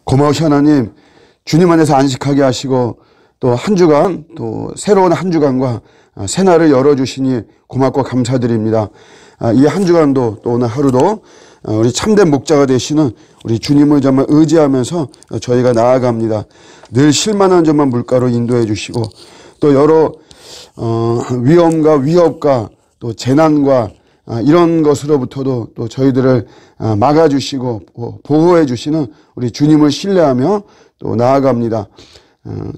고마우신 하나님, 주님 안에서 안식하게 하시고 또 한 주간, 또 새로운 한 주간과 새날을 열어주시니 고맙고 감사드립니다. 이 한 주간도 또 오늘 하루도 우리 참된 목자가 되시는 우리 주님을 정말 의지하면서 저희가 나아갑니다. 늘 실만한 점만 물가로 인도해 주시고 또 여러 위험과 위협과 또 재난과 이런 것으로부터도 또 저희들을 막아주시고 보호해 주시는 우리 주님을 신뢰하며 또 나아갑니다.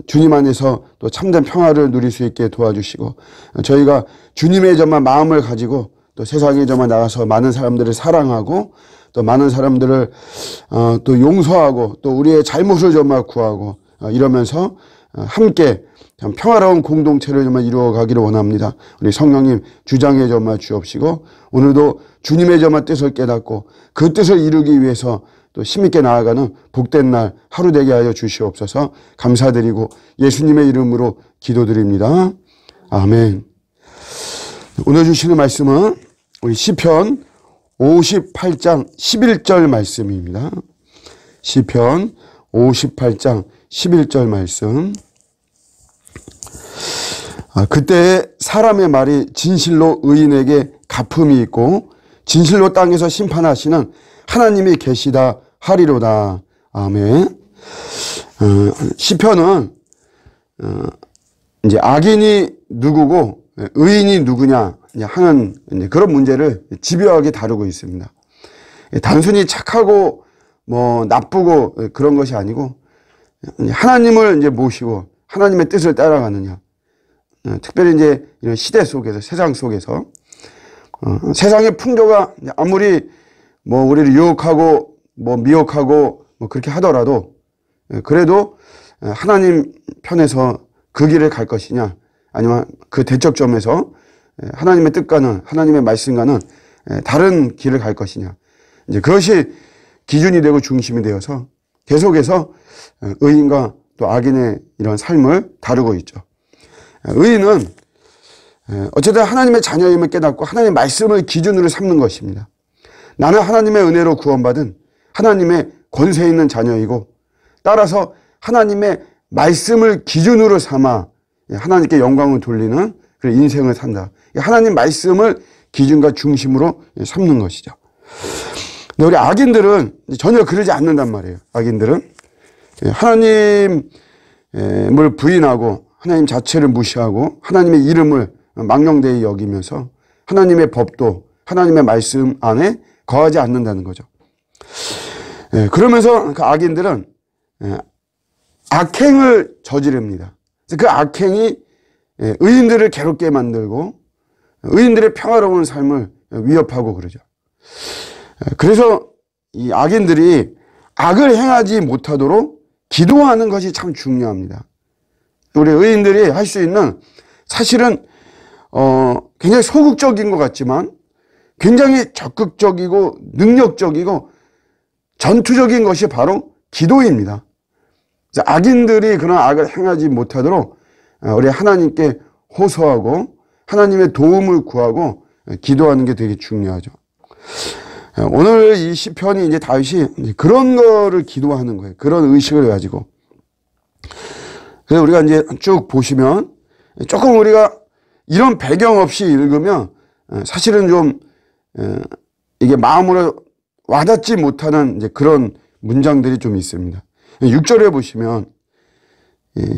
주님 안에서 또 참된 평화를 누릴 수 있게 도와주시고 저희가 주님의 정말 마음을 가지고 또 세상에 정말 나가서 많은 사람들을 사랑하고 또 많은 사람들을 또 용서하고 또 우리의 잘못을 정말 구하고 이러면서 함께 참 평화로운 공동체를 정말 이루어가기를 원합니다. 우리 성령님 주장해 정말 주옵시고 오늘도 주님의 정말 뜻을 깨닫고 그 뜻을 이루기 위해서 또 힘있게 나아가는 복된 날 하루 되게 하여 주시옵소서. 감사드리고 예수님의 이름으로 기도드립니다. 아멘. 오늘 주시는 말씀은 우리 시편 58장 11절 말씀입니다. 시편 58장 11절 말씀. 그때 사람의 말이 진실로 의인에게 갚음이 있고 진실로 땅에서 심판하시는 하나님이 계시다 하리로다. 아멘. 시편은 이제 악인이 누구고 의인이 누구냐 하는 그런 문제를 집요하게 다루고 있습니다. 단순히 착하고 뭐 나쁘고 그런 것이 아니고 하나님을 이제 모시고 하나님의 뜻을 따라가느냐. 특별히 이제 이런 시대 속에서 세상 속에서 세상의 풍조가 아무리 뭐 우리를 유혹하고 뭐 미혹하고 뭐 그렇게 하더라도 그래도 하나님 편에서 그 길을 갈 것이냐 아니면 그 대척점에서 하나님의 뜻과는 하나님의 말씀과는 다른 길을 갈 것이냐 이제 그것이 기준이 되고 중심이 되어서 계속해서 의인과 또 악인의 이런 삶을 다루고 있죠. 의인은 어쨌든 하나님의 자녀임을 깨닫고 하나님의 말씀을 기준으로 삼는 것입니다. 나는 하나님의 은혜로 구원받은 하나님의 권세 있는 자녀이고 따라서 하나님의 말씀을 기준으로 삼아 하나님께 영광을 돌리는 그런 인생을 산다. 하나님 말씀을 기준과 중심으로 삼는 것이죠. 근데 우리 악인들은 전혀 그러지 않는단 말이에요. 악인들은 하나님을 부인하고 하나님 자체를 무시하고 하나님의 이름을 망령되이 여기면서 하나님의 법도 하나님의 말씀 안에 거하지 않는다는 거죠. 그러면서 그 악인들은 악행을 저지릅니다. 그 악행이 의인들을 괴롭게 만들고 의인들의 평화로운 삶을 위협하고 그러죠. 그래서 이 악인들이 악을 행하지 못하도록 기도하는 것이 참 중요합니다. 우리 의인들이 할 수 있는 사실은 굉장히 소극적인 것 같지만 굉장히 적극적이고 능력적이고 전투적인 것이 바로 기도입니다. 악인들이 그런 악을 행하지 못하도록 우리 하나님께 호소하고 하나님의 도움을 구하고 기도하는 게 되게 중요하죠. 오늘 이 시편이 이제 다윗이 그런 거를 기도하는 거예요. 그런 의식을 가지고. 그래서 우리가 이제 쭉 보시면 조금 우리가 이런 배경 없이 읽으면 사실은 좀 이게 마음으로 와닿지 못하는 이제 그런 문장들이 좀 있습니다. 6절에 보시면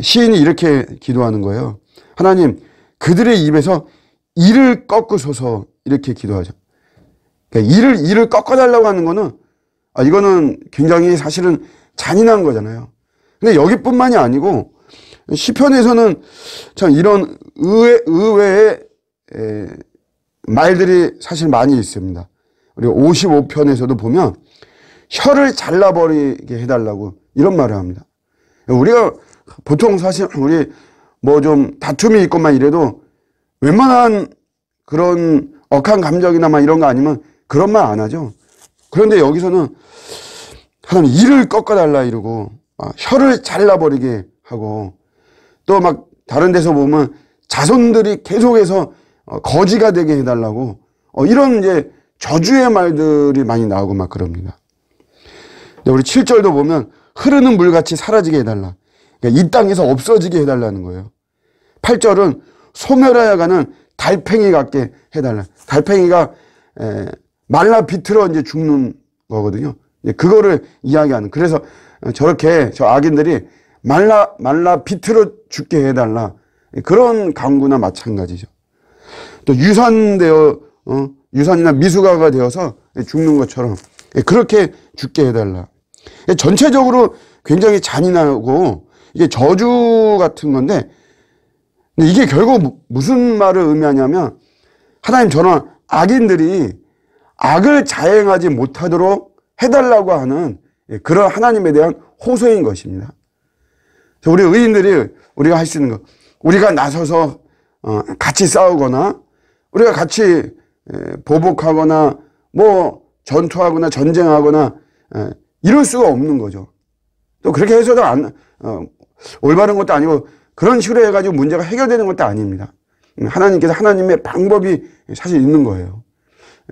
시인이 이렇게 기도하는 거예요. 하나님, 그들의 입에서 이를 꺾으소서 이렇게 기도하죠. 그러니까 이를 꺾어달라고 하는 거는 이거는 굉장히 사실은 잔인한 거잖아요. 근데 여기뿐만이 아니고 시편에서는 참 이런 의외의 말들이 사실 많이 있습니다. 우리 55편에서도 보면 혀를 잘라버리게 해달라고 이런 말을 합니다. 우리가 보통 사실 우리 뭐 좀 다툼이 있고만 이래도 웬만한 그런 억한 감정이나 막 이런 거 아니면 그런 말 안 하죠. 그런데 여기서는 하나님 이를 꺾어달라 이러고 혀를 잘라버리게 하고 또 막 다른 데서 보면 자손들이 계속해서 거지가 되게 해달라고 이런 이제 저주의 말들이 많이 나오고 막 그럽니다. 근데 우리 7절도 보면 흐르는 물같이 사라지게 해달라. 그러니까 이 땅에서 없어지게 해달라는 거예요. 8절은 소멸하여 가는 달팽이 같게 해달라. 달팽이가 말라 비틀어 이제 죽는 거거든요. 그거를 이야기하는. 그래서 저렇게 저 악인들이 말라 비틀어 죽게 해달라. 그런 강구나 마찬가지죠. 또 유산이나 미숙아가 되어서 죽는 것처럼 그렇게 죽게 해달라. 전체적으로 굉장히 잔인하고 이게 저주 같은 건데, 이게 결국 무슨 말을 의미하냐면, 하나님 저는 악인들이 악을 자행하지 못하도록 해달라고 하는 그런 하나님에 대한 호소인 것입니다. 우리 의인들이 우리가 할 수 있는 것, 우리가 나서서 같이 싸우거나 우리가 같이 보복하거나 뭐 전투하거나 전쟁하거나 이럴 수가 없는 거죠. 또 그렇게 해서도 올바른 것도 아니고 그런 식으로 해가지고 문제가 해결되는 것도 아닙니다. 하나님께서 하나님의 방법이 사실 있는 거예요.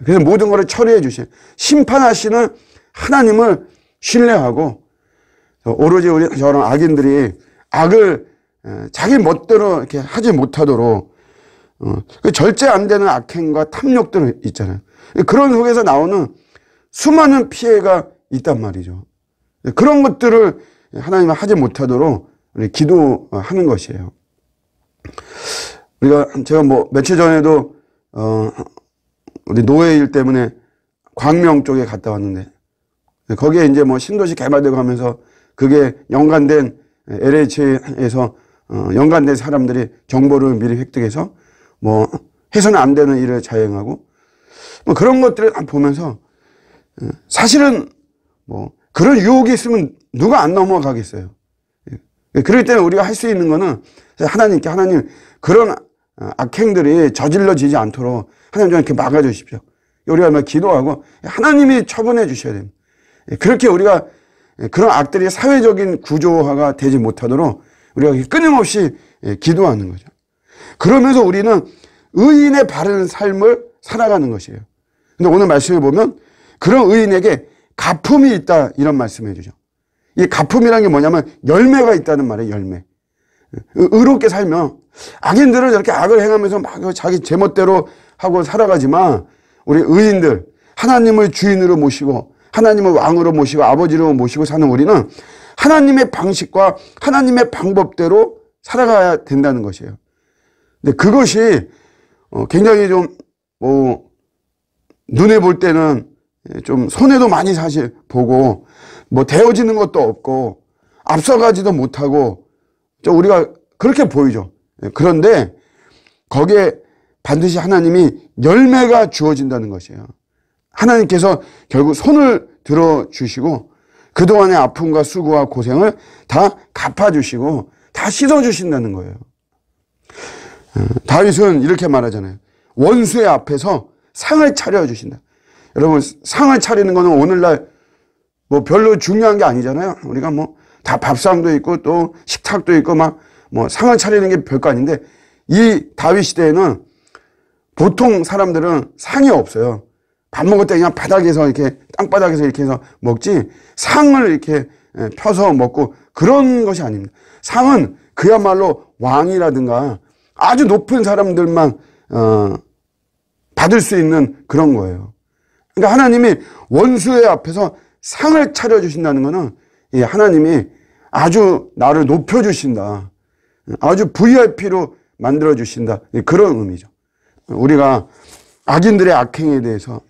그래서 모든 것을 처리해 주신, 심판하시는 하나님을 신뢰하고, 오로지 우리 저런 악인들이 악을 자기 멋대로 이렇게 하지 못하도록 절제 안 되는 악행과 탐욕들 있잖아요. 그런 속에서 나오는 수많은 피해가 있단 말이죠. 그런 것들을 하나님은 하지 못하도록 우리 기도하는 것이에요. 제가 뭐 며칠 전에도 우리 노예일 때문에 광명 쪽에 갔다 왔는데, 거기에 이제 뭐 신도시 개발되고 하면서 그게 연관된 LH에서 연관된 사람들이 정보를 미리 획득해서 뭐 해서는 안 되는 일을 자행하고 뭐 그런 것들을 보면서 사실은 뭐 그런 유혹이 있으면 누가 안 넘어가겠어요. 그렇기 때문에 우리가 할 수 있는 거는 하나님께, 하나님 그런 악행들이 저질러지지 않도록 하나님 좀 이렇게 막아주십시오. 우리가 막 기도하고 하나님이 처분해 주셔야 됩니다. 그렇게 우리가 그런 악들이 사회적인 구조화가 되지 못하도록 우리가 끊임없이 기도하는 거죠. 그러면서 우리는 의인의 바른 삶을 살아가는 것이에요. 근데 오늘 말씀에 보면 그런 의인에게 가품이 있다, 이런 말씀을 해주죠. 이 가품이라는 게 뭐냐면 열매가 있다는 말이에요. 열매. 의롭게 살면, 악인들은 이렇게 악을 행하면서 막 자기 제멋대로 하고 살아가지만, 우리 의인들, 하나님을 주인으로 모시고 하나님을 왕으로 모시고 아버지로 모시고 사는 우리는 하나님의 방식과 하나님의 방법대로 살아가야 된다는 것이에요. 근데 그것이 굉장히 좀 눈에 볼 때는 좀 손해도 많이 사실 보고 뭐 되어지는 것도 없고 앞서가지도 못하고 좀 우리가 그렇게 보이죠. 그런데 거기에 반드시 하나님이 열매가 주어진다는 것이에요. 하나님께서 결국 손을 들어주시고 그동안의 아픔과 수고와 고생을 다 갚아주시고 다 씻어주신다는 거예요. 다윗은 이렇게 말하잖아요. 원수의 앞에서 상을 차려주신다. 여러분, 상을 차리는 거는 오늘날 뭐 별로 중요한 게 아니잖아요. 우리가 뭐 다 밥상도 있고 또 식탁도 있고 막 뭐 상을 차리는 게 별거 아닌데, 이 다윗 시대에는 보통 사람들은 상이 없어요. 밥 먹을 때 그냥 바닥에서 이렇게 땅바닥에서 이렇게 해서 먹지 상을 이렇게 펴서 먹고 그런 것이 아닙니다. 상은 그야말로 왕이라든가 아주 높은 사람들만 받을 수 있는 그런 거예요. 그러니까 하나님이 원수의 앞에서 상을 차려주신다는 것은 하나님이 아주 나를 높여주신다, 아주 VIP로 만들어주신다, 그런 의미죠. 우리가 악인들의 악행에 대해서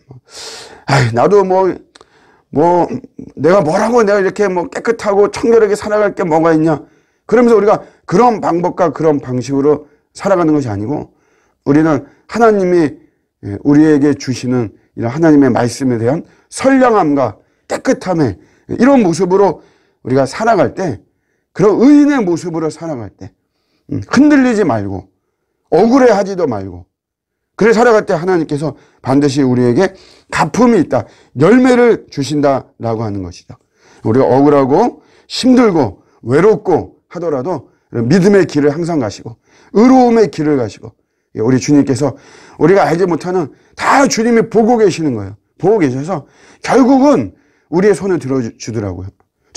나도 내가 뭐라고 내가 이렇게 뭐 깨끗하고 청결하게 살아갈 게 뭐가 있냐, 그러면서 우리가 그런 방법과 그런 방식으로 살아가는 것이 아니고, 우리는 하나님이 우리에게 주시는 이런 하나님의 말씀에 대한 선량함과 깨끗함에 이런 모습으로 우리가 살아갈 때, 그런 의인의 모습으로 살아갈 때 흔들리지 말고 억울해하지도 말고 그래 살아갈 때 하나님께서 반드시 우리에게 가품이 있다, 열매를 주신다라고 하는 것이죠. 우리가 억울하고 힘들고 외롭고 하더라도 믿음의 길을 항상 가시고 의로움의 길을 가시고, 우리 주님께서 우리가 알지 못하는 다 주님이 보고 계시는 거예요. 보고 계셔서 결국은 우리의 손을 들어주더라고요.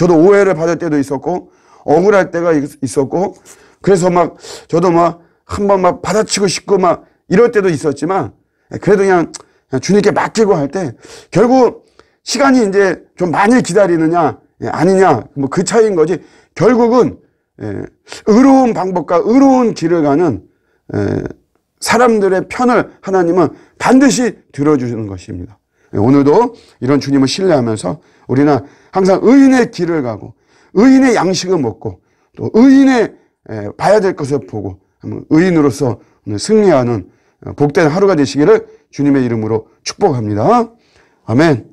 저도 오해를 받을 때도 있었고 억울할 때가 있었고 그래서 막 저도 막 한번 막 받아치고 싶고 막 이럴 때도 있었지만 그래도 그냥 주님께 맡기고 할 때 결국 시간이 이제 좀 많이 기다리느냐 아니냐 뭐 그 차이인 거지 결국은 의로운 방법과 의로운 길을 가는 사람들의 편을 하나님은 반드시 들어주시는 것입니다. 오늘도 이런 주님을 신뢰하면서 우리는 항상 의인의 길을 가고 의인의 양식을 먹고 또 의인의 봐야 될 것을 보고 의인으로서 승리하는 복된 하루가 되시기를 주님의 이름으로 축복합니다. 아멘.